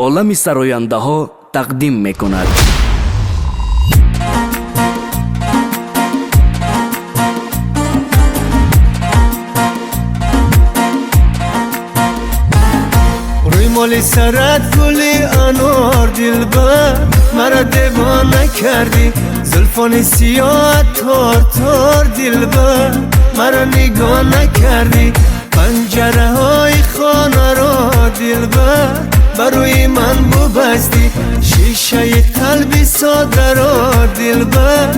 олами сарояндаҳо тақдим мекунад. مولی سرت گلی انار دلبر مرا دیوانه کردی زلفان سیاه تار تار دلبر مرا نگاه نکردی پنجره های خانه را دلبر بروی من ببستی شیشه قلبی ساده را دلبر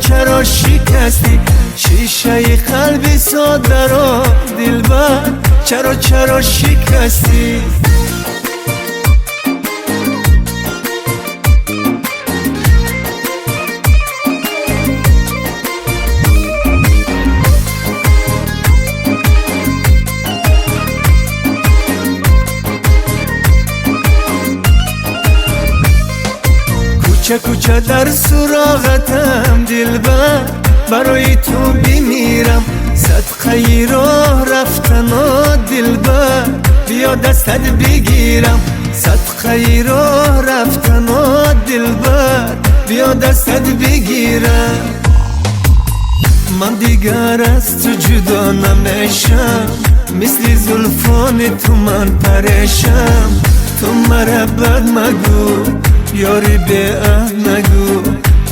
چرا شکستی شیشه قلبی ساده را دلبر چرا شکستی کوچه در سراغتم دلبر برای تو بمیرم صدقه راه رفتن دلبر بیا دستت بگیرم صدقه راه رفتن دلبر بیا دستت بگیرم من دیگر از تو جدا نمیشم مثل زلفان تو من پریشم تو مرا بد مگو یاری به عهد نگو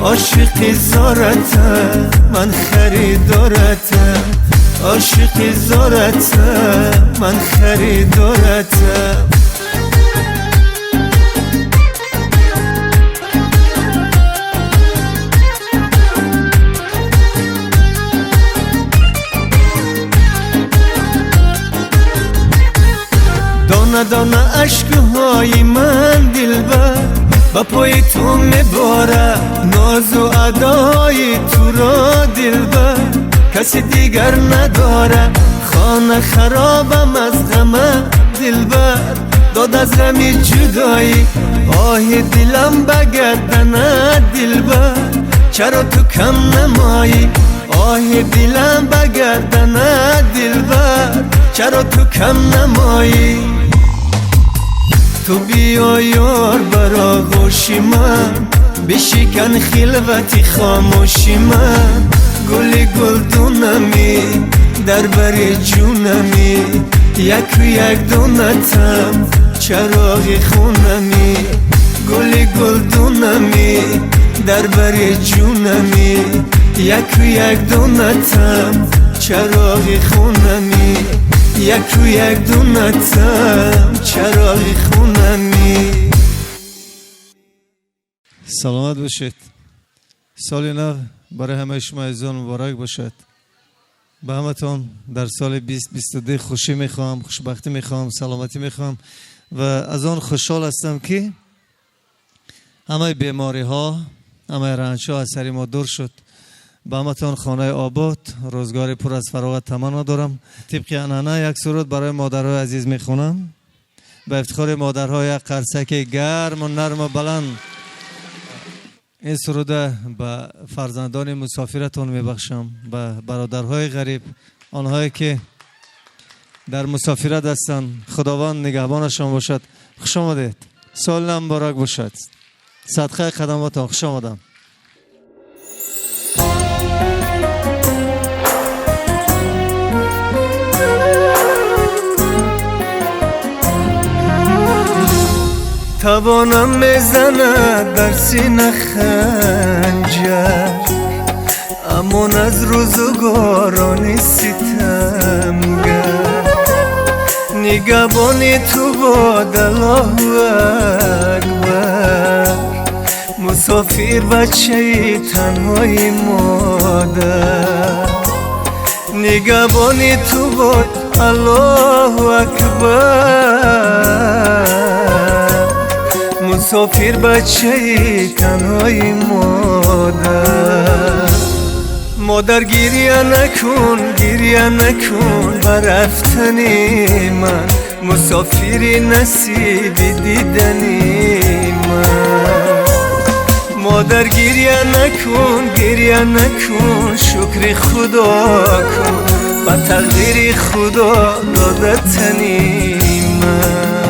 عاشقی زارتم من خریدارتم عاشقی زارتم من خریدارتم دانه دانه عشقهای من دلبر با پای تو میباره ناز و ادای تو را دلبر کسی دیگر نداره خانه خرابم از غمه دلبر داد از غمی جدایی آه دلم بگردنه دلبر چرا تو کم نمایی آه دلم بگردنه دلبر چرا تو کم نمایی تو بیا یار برا گوشی من بشکن خلوتی خاموشی من گل دونمی در بر جونمی یک دونتم چراغ خونمی گل دونمی در بر جونمی یک دونتم چراغ خونمی یک دونتم چراغ خونمی. سلامت باشید. سال نو برای همه شما عزیزان مبارک باشد. به همتون در سال 2022 خوشی میخوام، خوشبختی میخوام، سلامتی میخوام و از آن خوشحال هستم که همه بیماری ها، همه رنج ها از سر ما دور شد. به همتون خانه آباد، روزگار پر از فراغت تمنا دارم. طبق عنعنه یک سرود برای مادرهای عزیز میخونم. به افتخار مادرها یک قرصک گرم و نرم و بلند این سرود به فرزندان مسافرتون میبخشم، به برادرهای غریب، آنهایی که در مسافرت هستند. خداوند نگهبانشان باشد. خوش آمدید. سال نو مبارک باشد. صدقه قدماتون. خوش آمدم. توانم میزند در سینه خنجر امان از روزگارانی ستمگر نگهبانی تو باد الله اکبر مسافر بچه تنهای مادر نگهبانی تو باد الله اکبر مسافر بچه تنهای مادر گریه نکن برفتنی من مسافری نصیب دیدنی من مادر گریه نکن شکر خدا کن با تقدیر خدا دادتنی من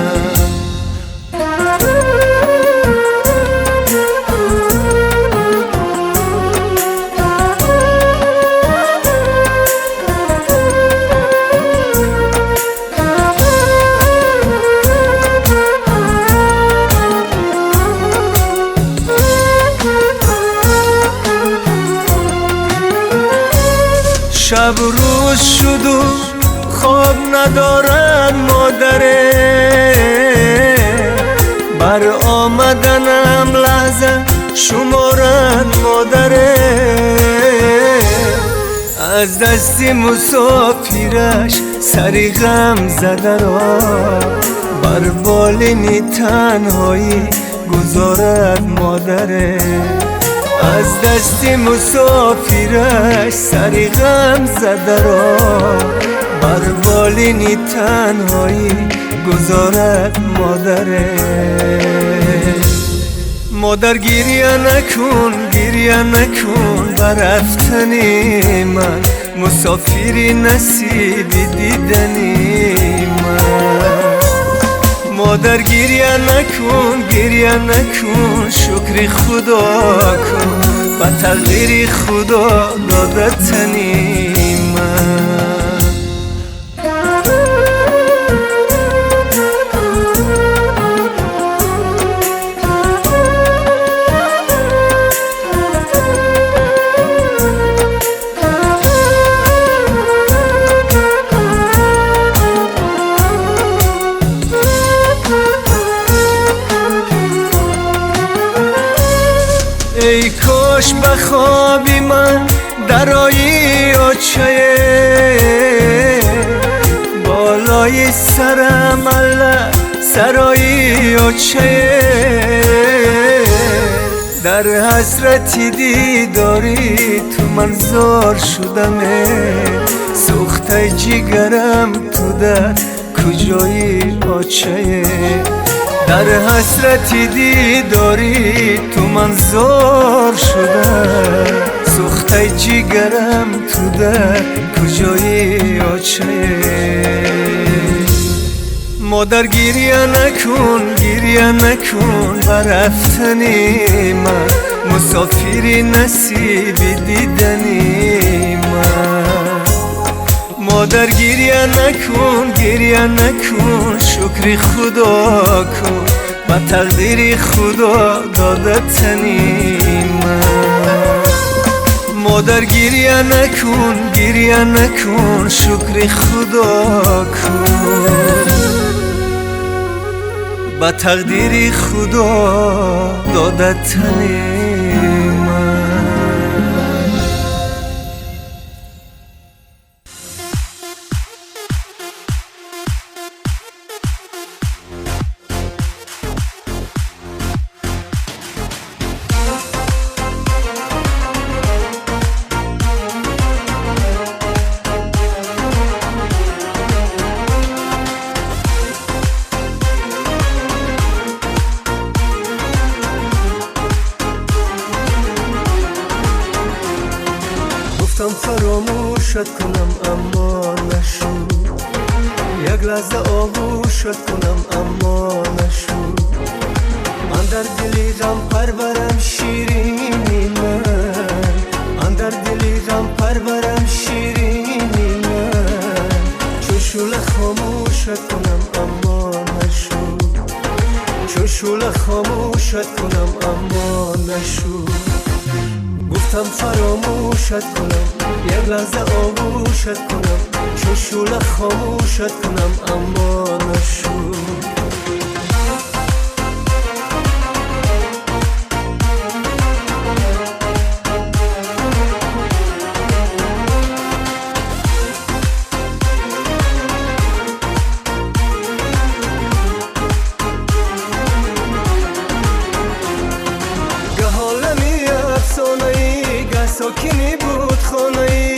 ندارد مادره، بر آمدنم لحظه شمارد مادره. از دستی مسافرش سری غم زده را، بر بالینی تنهایی گذارد مادره. از دستی مسافرش سری غم زده را، بر بالینی تنهایی گذارد مادره. مادر گریه نکن گریه نکن بر رفتنی من، مسافری نصیبی دیدنی من. مادر گریه نکن شکری خدا کن، و تقدیری خدا دادتنی من. ای کاش بخوابی من درایی آچه، بالای سرم الله سرایی آچه. در حسرتی دیداری تو من زار شدمه، سوخته جگرم تو در کجایی آچه. در حسرتی دیداری تو من زار شده، سوخته جگرم تو در کجایی آچه. مادر گریه نکن بر رفتنی من، مسافری نصیبی دیدنی من. مادر گریه نکن شکری خدا کن، و تقدیری خدا دادتنی من. مادر گریه نکن شکری خدا کن، و تقدیری خدا دادتنی من. گفتم فراموشت کنم اما نشد، یک لحظه آغوشت کنم اما نشد. من در دلی غم پرورم شیرینی من، در دلی غم پرورم شیرینی من. چون شعله خاموشت کنم اما نشد، چون شعله خاموشت کنم اما نشد. گفتم فراموشت کنم، یک لحظه آغوشت کنم، چون شعله خاموشت کنم اما نشد. ساکنی بود خانه‌ای،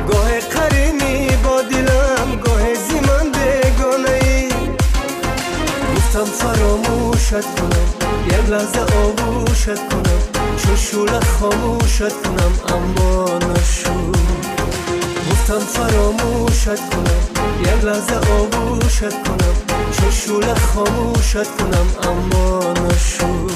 گاه قرینی با دلم، گاه زیمن بگانه‌ای. گفتم فراموشت کنم، یک لحظه آغوشت کنم، چون شعله خاموشت کنم اما نشد. گفتم فراموشت کنم، یک لحظه آغوشت کنم، چون شعله خاموشت کنم اما نشد.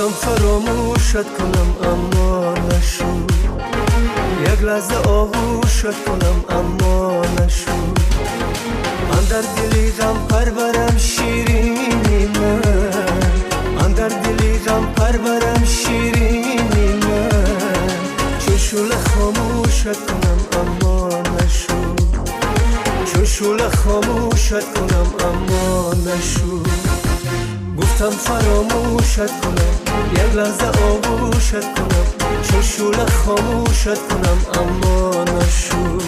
گفتم فراموشت کنم اما نشد، یک لحظه آغوشت کنم اما نشد. من در دلی غم پرورم شیرینی من، من در دلی غم پرورم شیرینی من. چون شعله خاموشت کنم اما نشد، چون شعله خاموشت کنم اما نشد. گفتم فراموشت کنم یک لحظه آغوشت کنم، چون شعله خاموشت کنم اما نشد.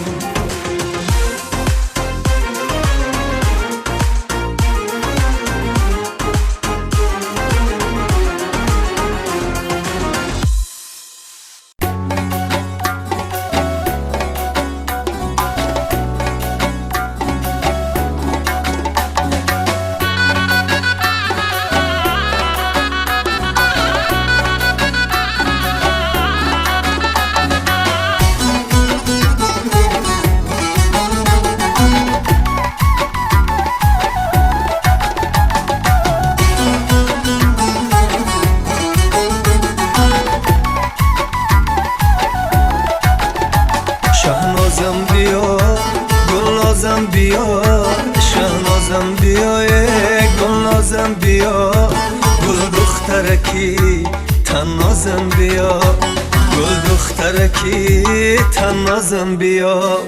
شهنازم بیا گلنازم بیا، شهنازم بیا گلنازم بیا. گل دخترکی تنازم بیا، گل دخترکی تنازم بیا.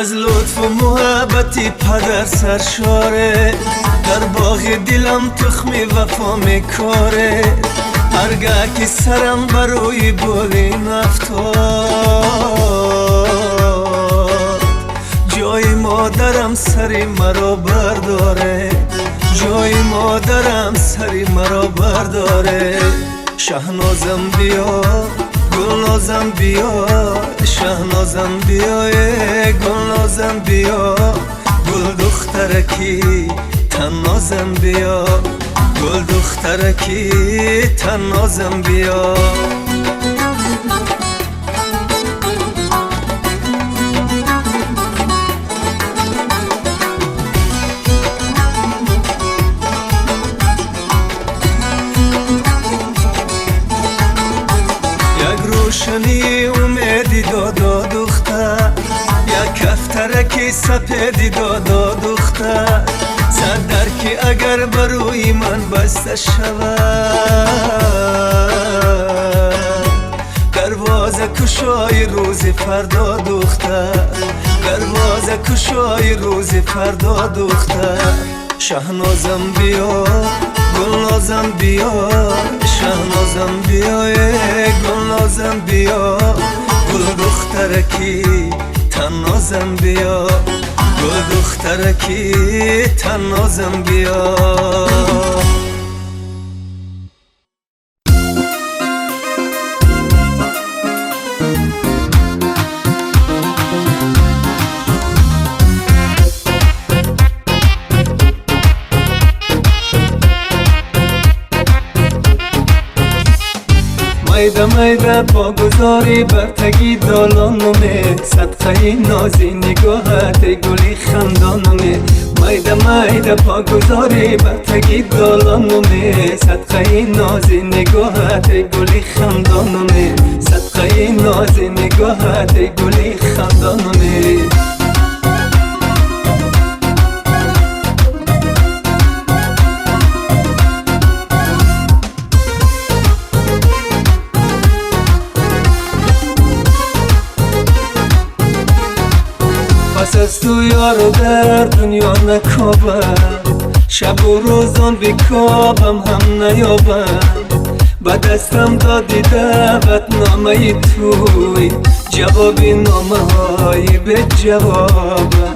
از لطف و محبتی پدر سرشاره، در باغ دلم تخمی وفا میکاره. هرگاه که سرم بروی بالین افتاد، جای مادرم سری مرا برداره، جای مادرم سری مرا برداره. شهنازم بیا گلنازم بیا، شهنازم بیا گلنازم بیا. گل دخترکی تنازم بیا، گل دخترکی تنازم بیا. روشنی اومدی دادا دختر، یک کفترکی سپیدی دادا دختر. صدر که اگر بروی من بسته شود، دروازه کشای روز فردا دختر، دروازه کشای روز فردا دختر. شهنازم بیا گلنازم بیا، شهنازم بیا گلنازم بیا. گل دخترکی تنازم بیا، گل دخترکی تنازم بیا. میده میده پا گذاری برتگی دالانمه، صدقه نازی نگاهت گلی خندانمه. میده میده پا گذاری برتگی دالانمه، صدقه نازی نگاهت گلی خندانمه، صدقه نازی نگاهت گلی خندانمه. پس از تو یارو در دنیا نکابم، شب و روزان بیکابم هم نیابم. با دستم دادی دعوت نامه توی، جوابی نامه های به جوابم.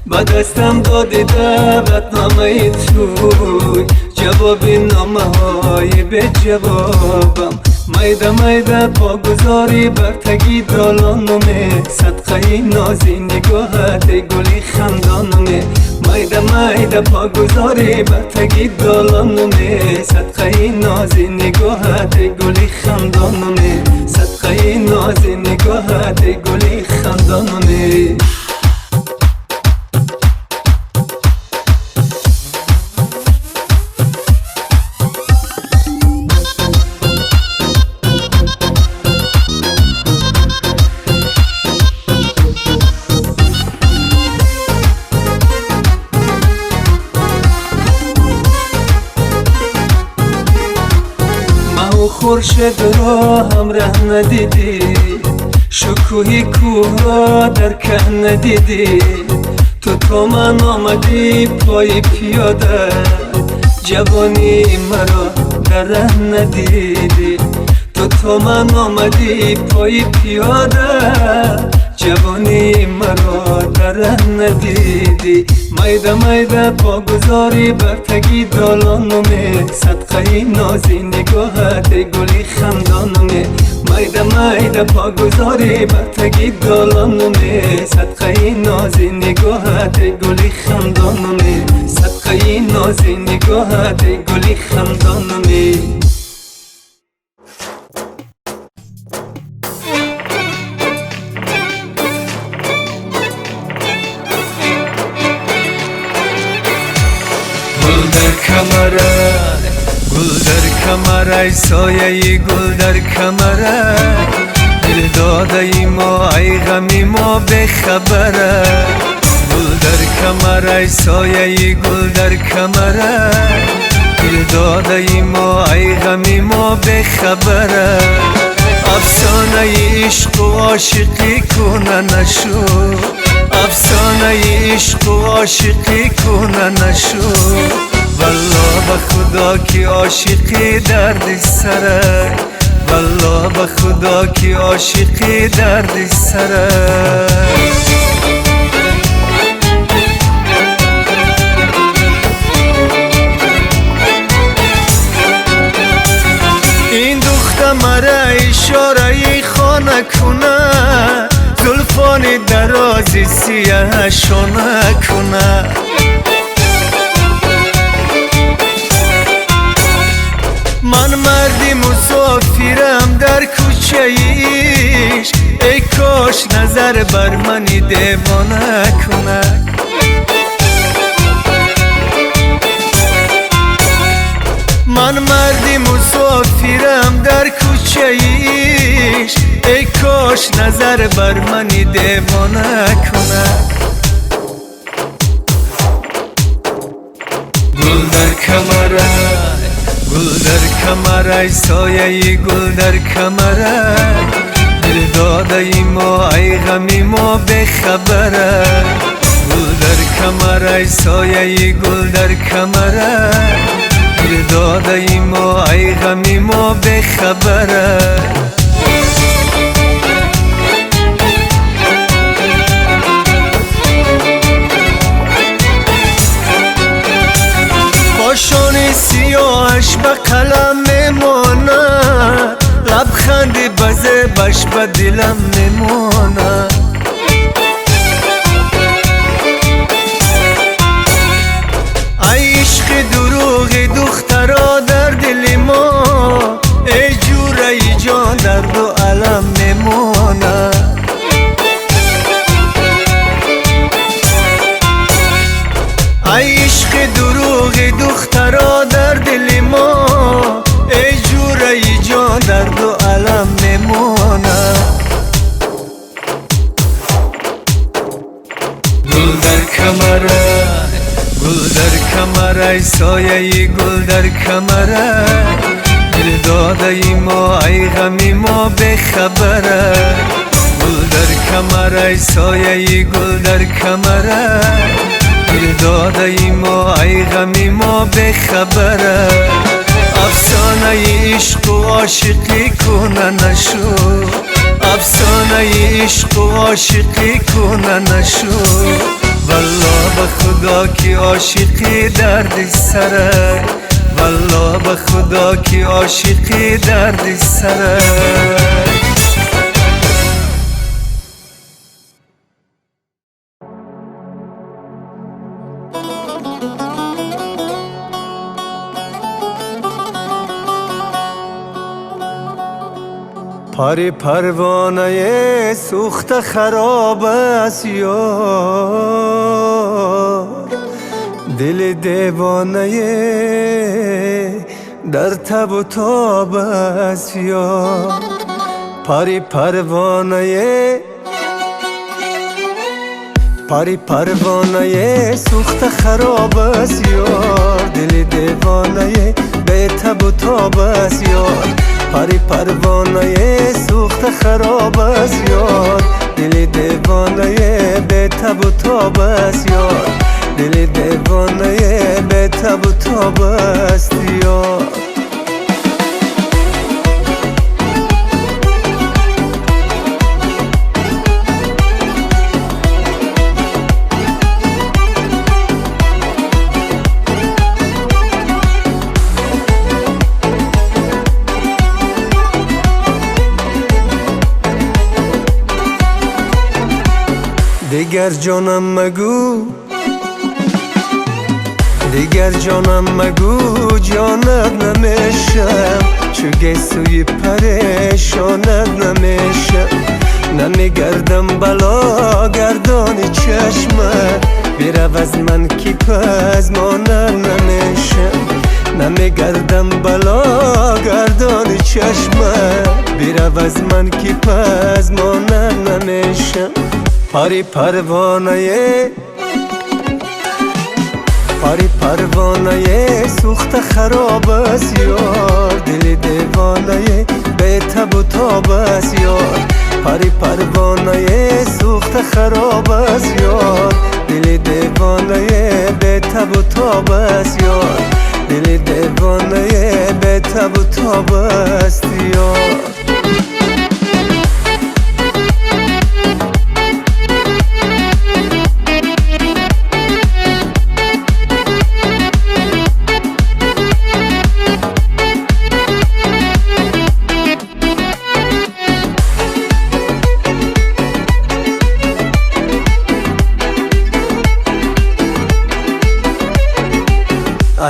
با دستم دادی دعوت نامه توی، جواب نامه های به جوابم میده میده پا گذاری بر تگی دالانمه صدقه نازی نگاهت گلی خندانمه میده میده پا گذاری بر تگی دالانمه صدقه نازی نگاهت گلی خندانمه صدقه نازی نگاهت گلی خندانمه خورشید را هم ره ندیدی شکوهی کوه را در که ندیدی تو من آمدی پای پیاده جوانی مرا در ره ندیدی تو من آمدی پای پیاده جوانی مرا در ره ندیدی میده میده پا گذاری بر تگی دالانمه صدقه نازی نگاهت گلی خندانمه میده میده پا گذاری بر تگی دالانمه صدقه نازی نگاهت گلی خندانمه صدقه نازی نگاهت گلی خندانمه گل در کمره سایه گل در کمره دل داده ای ما ای غمی ما بخبره گل در کمره سایه گل در کمره دل داده ای ما ای غمی ما بخبره افسانه عشق و عاشقی کنه نشو افسانه عشق و عاشقی کنه نشو والله به خدا کی عاشقی درد سره والله به خدا کی عاشقی درد سره این دختر مرا اشاره خانه کنه زلفان درازی سیاه شانه کنه من مردی مسافرم در کوچه ایش ای کاش نظر بر منی دیوانه کنه من مردی مسافرم در کوچه ایش ای کاش نظر بر منی دیوانه کنه گل در کمره گل در کمره سایه گل در کمره دل داده ای ما ای غمی ما بخبره گل در کمره سایه گل در کمره دل داده ای ما ای غمی ما بخبره پاشانی سیاهش به قلم میمانه لبخند بزه بش به دلم میمانه ای عشق دروغ دخترا در دل ما ای جور ای جان درد و علم میمانه ای عشق دروغ دخترا در دل ما ای جور ای جان درد و علم میمانه گل در کمره گل در کمره سایه گل در کمره دل داده ای ما ای غمی ما بخبره گل در کمره سایه گل در کمره دل داده ای ما ای غمی ما بخبره افسانه عشق و عاشقی کنه نشو افسانه عشق و عاشقی کنه نشو والله به خدا کی عاشقی درد سره والله به خدا کی عاشقی دردی سرک. پری پروانه سوخت خراب است یار، دل دیوانه در تب و تاب است یار. پری پروانه سوخت خراب است یار، دل دیوانه به تب و تاب است یار. پری پروانه سوخت خراب است یار، دل دیوانه به تب و تاب است یار. دل دیوانه به تب و تاب است یار. دیگر جانم مگو، دیگر جانم مگو جانت نمیشم، چو سوی پریشانت نمیشم. نمیگردم بلا گردان چشمت، بیرو از من کی پزمانت نمیشم. نمیگردم بلا گردان چشمت، بیرو از من کی پزمانت نمیشم. پری پروانه سوخت خراب است یار، دل دیوانه به تب و تاب است یار. پری پروانه سوخت خراب است یار، دل دیوانه به تب و تاب است یار. دل دیوانه به تب و تاب است یار.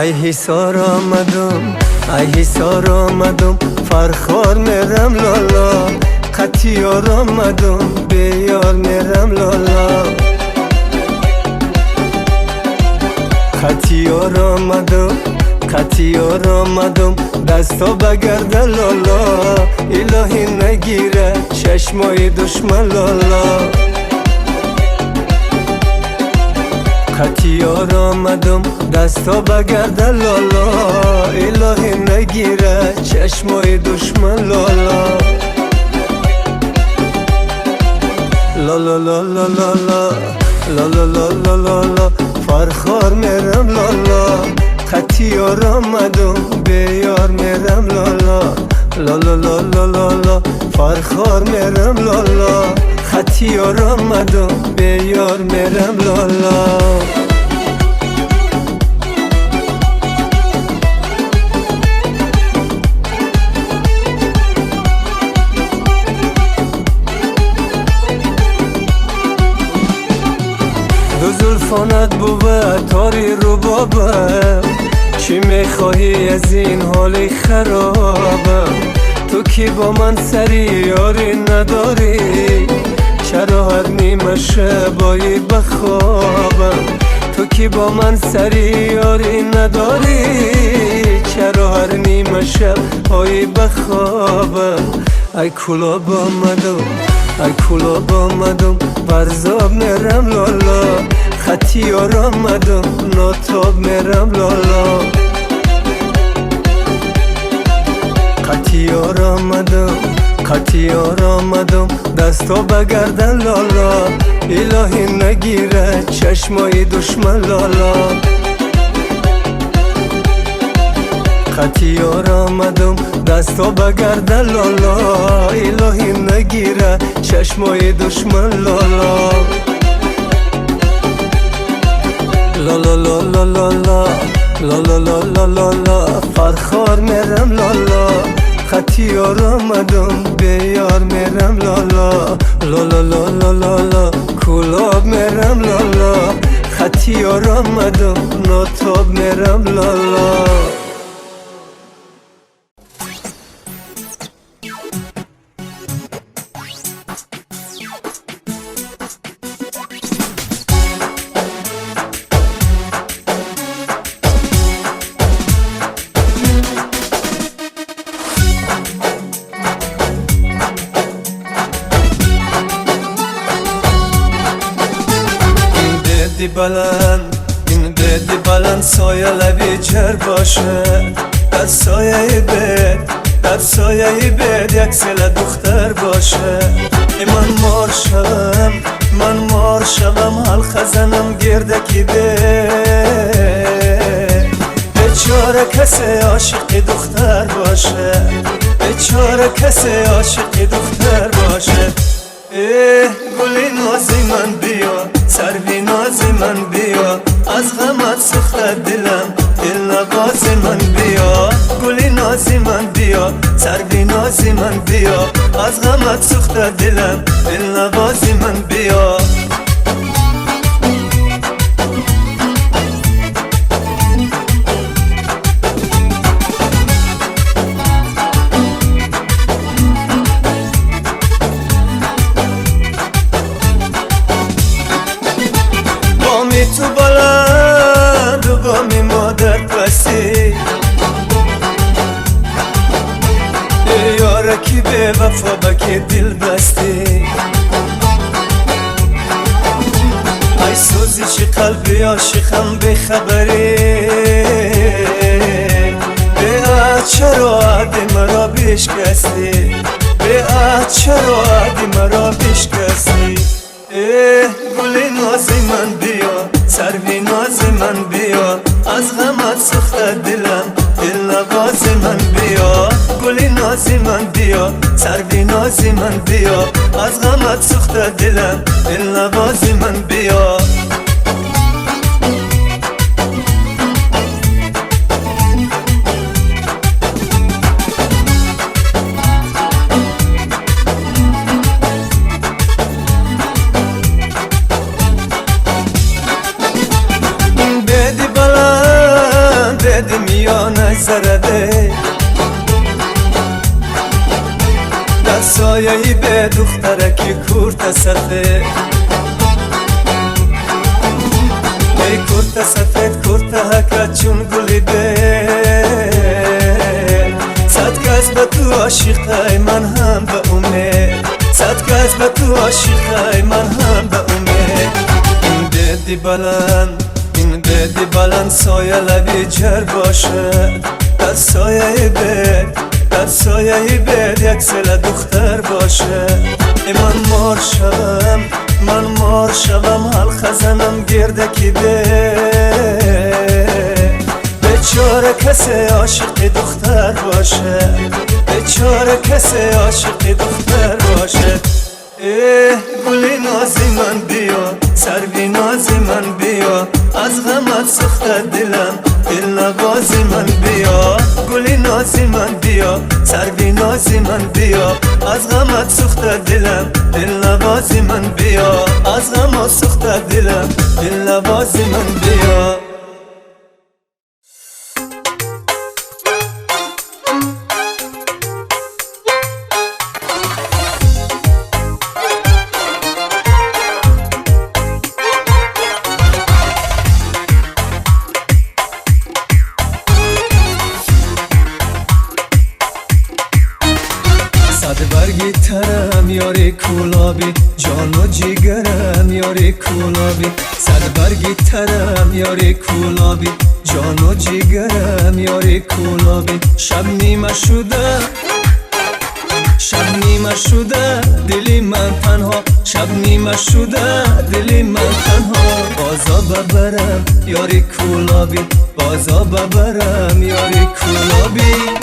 ای حسار آمدم فرخار میرم لالا. قطیار آمدم بیار میرم لالا. قطیار آمدم دستا بگرده لالا. الهی نگیره چشمای دشمن لالا. قطیار آمدم دستا بگرده لالا. الهی نگیره چشمای دشمن لالا. لالا لالا لالا لالا لالا لالا فرخار میرم لالا. قطیار آمدم بیار میرم لالا. لالا لالا لالا فرخار میرم لالا. قطیار آمدم بیار میرم لالا. دو زلفانت بود تاری ربابم، چی میخواهی از این حال خرابم؟ تو که با من سری یاری نداری، چرا هر نیمه شبایی بخوابم؟ تو که با من سری یاری نداری، چرا هر نیمه شبایی بخوابم؟ ای کلاب آمدم برزاب میرم لالا. قطیار آمدم ناتاب میرم لالا. قطیار آمدم دستا بگردن لالا. الهی نگیره چشمای دشمن لالا. قطیار آمدم دستا بگردن لالا. الهی نگیره چشمای دشمن لالا. لالا لالا لالا لالا لالا لالا فرخار میرم لالا خطی آرامدم بیار میرم لالا لالا لالا لالا کلاب میرم لالا خطی آرامدم ناتاب میرم لالا این بدی بلند سایه لبی جر باشه در سایه بید یک سل دختر باشه من مار شوم حال خزنم گردکی بیچاره کسی عاشقی دختر باشه بیچاره کسی عاشقی دختر باشه گلی نازی من بیا سروی نازی من بیا از غمت سخته دلم دل نوازی من بیا گلی نازی من بیا سروی نازی من بیا از غمت سخته دلم دل نوازی من بیا تو بلند و بامی مادر پسی یارکی به وفا بکی دل بستی ای سوزش قلبی عاشقم به خبری به چرا عادی مرا بشکستی به چرا عادی مرا بشکستی گلی نازی من بیا سروی نازی من بیا از غمت سخته دلم دل نوازی من بیا گلی نازی من بیا سروی نازی من بیا از غمت سخته دلم دل نوازی من بیا زرده در سایه‌ای به دخترکی کورت سفید ای کورت سفید کورت هکا چون گلی به صد کس به تو عاشقای من هم به امید صد کس به تو عاشقای من هم به امید این بدی بلند سایه لبی جر باشه در سایه بید یک سل دختر باشه من مار شوم حال خزنم گردکی بیچاره کسی عاشقی دختر باشه بیچاره کسی عاشقی دختر باشه گلی نازی من بیا سروی نازی من بیا از غمت سخته دلم دل نوازی من بیا گلی نازی من بیا سروی نازی من بیا از غمت سخته دلم دل نوازی من بیا از غمت سخته دلم دل نوازی من بیا برگی ترم یاری کولابی جان و جیگرم یاری کولابی صد برگی ترم یاری کولابی جان و جیگرم یاری کولابی شب نیمه شده دلی من تنها شب نیمه شده دلی من تنها بازا ببرم یاری کولابی بازا ببرم یاری کولابی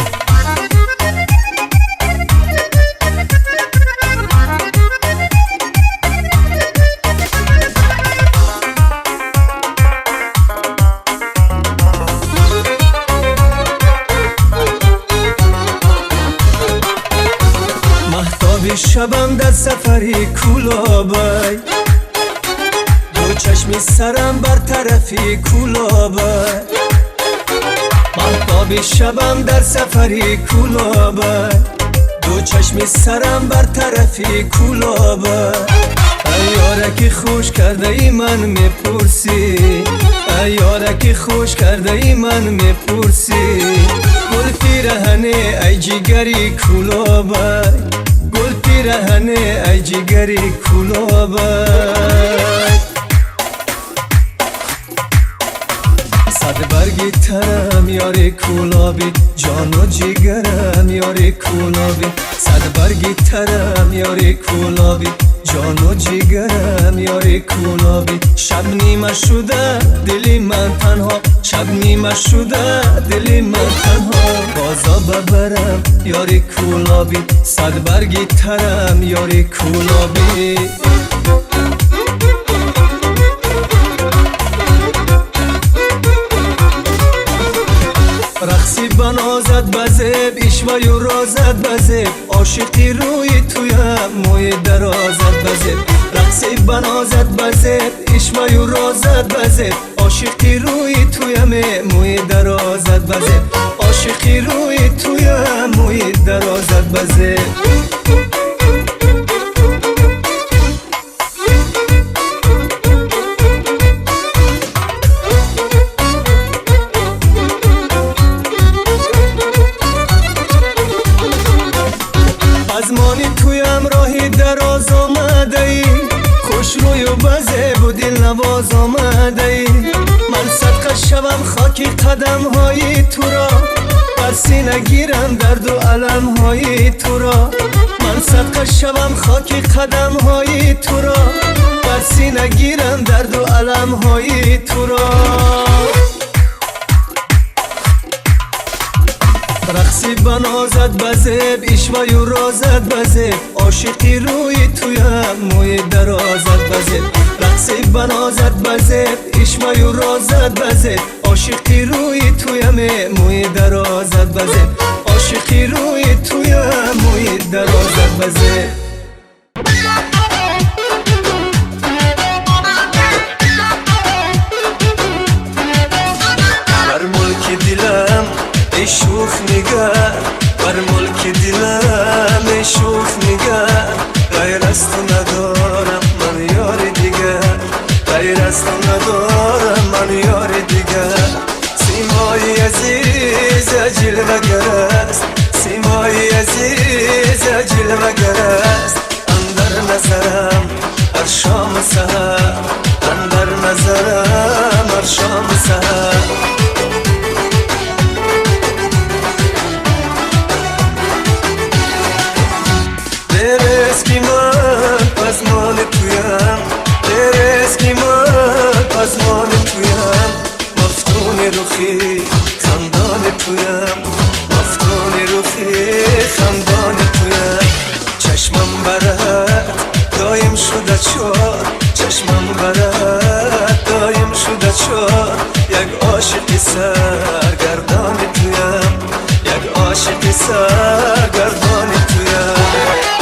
آفتابی شبم در سفری کولابای دو چشمی سرم بر طرفی کولابای آفتابی شبم در سفری کولابای دو چشمی سرم بر طرفی کولابای یارکی خوش کرده ای من میپرسی یارکی خوش کرده ای من میپرسی گل پیرهنه ای جگری کولابای گل پیرهنه ای جگری کولابای صد برگی ترم یاری کولابی جان و جگرم یاری کولابی صد برگی ترم یاری کولابی جان و جگرم یاری کولابی شب نیمه شده دلی من تنها شب نیمه شده دلی من تنها بازا ببرم یاری کولابی صد برگی ترم یاری کولابی رقصی بنازد بزب اشوای و رازد بزب عاشقی روی تویم موی درازد بزب رقصی بنازد بزب اشوای و رازد بزب عاشقی روی تویم موی درازد بزب عاشقی روی تویم موی درازد بزب ازمانی تویم راهی دراز آمده ای خوش روی و بزه و دل نواز آمده ای من صدقه شوم خاکی قدم های تو را بر سینه گیرم درد و علم های تو را من صدقه شوم خاکی قدم های تو را بر سینه گیرم درد و علم های تو را رقصی بنازد بزب اشوای و رازد بزب عاشقی روی تویم موی درازد بزب رقصی بنازد بزب اشوای و رازد بزب عاشقی روی تویم موی درازد بزب عاشقی روی تویم موی درازد بزب بر ملک دلم ای شوخ نگر بر ملک دلم ای شوخ نگر غیر از تو ندارم من یار دیگر غیر از تو ندارم من یار دیگر سیمای عزیز جلوگر است سیمای عزیز جلوگر است اندر نظرم هر شام سحر اندر نظرم هر شام سحر برسکی من پزمان تویم برسکی من پزمان تویم مفتون روخی خندان تویم مفتون روخی خندان تویم چشمم برد دایم شده چار چشمم برد دایم شده چار یک عاشقی سرگردان تویم یک عاشقی سرگردان تویم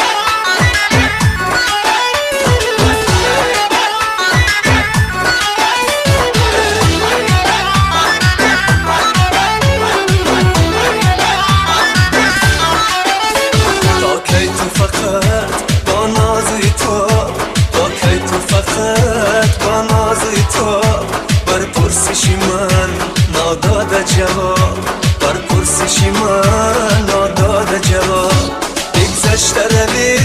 بر پرسشی من ناداده جواب بر پرسشی من ناداده جواب بگذشته روی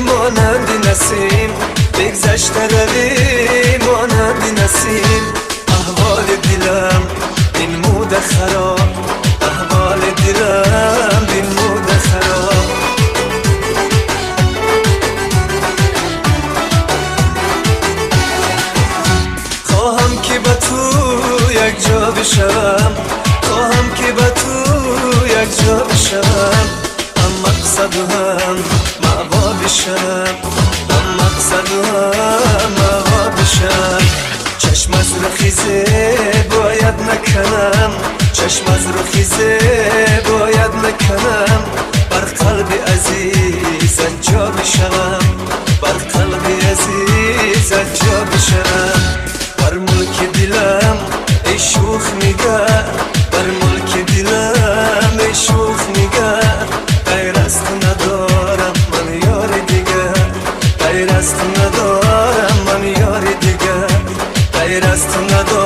مانند نسیم بگذشته روی مانند نسیم احوال دلم این مود خراب احوال دلم این مود خراب خواهم که با تو یک جا بشوم خواهم که با تو یک جا بشوم هم مقصد و هم معوا بشم هم مقصد و هم معوا بشم چشم از رخیزه باید نکنم چشم از رخیزه باید نکنم بر قلب عزیز جا بشم تو ندارم من یاری دیگر، غیر از تو ندارم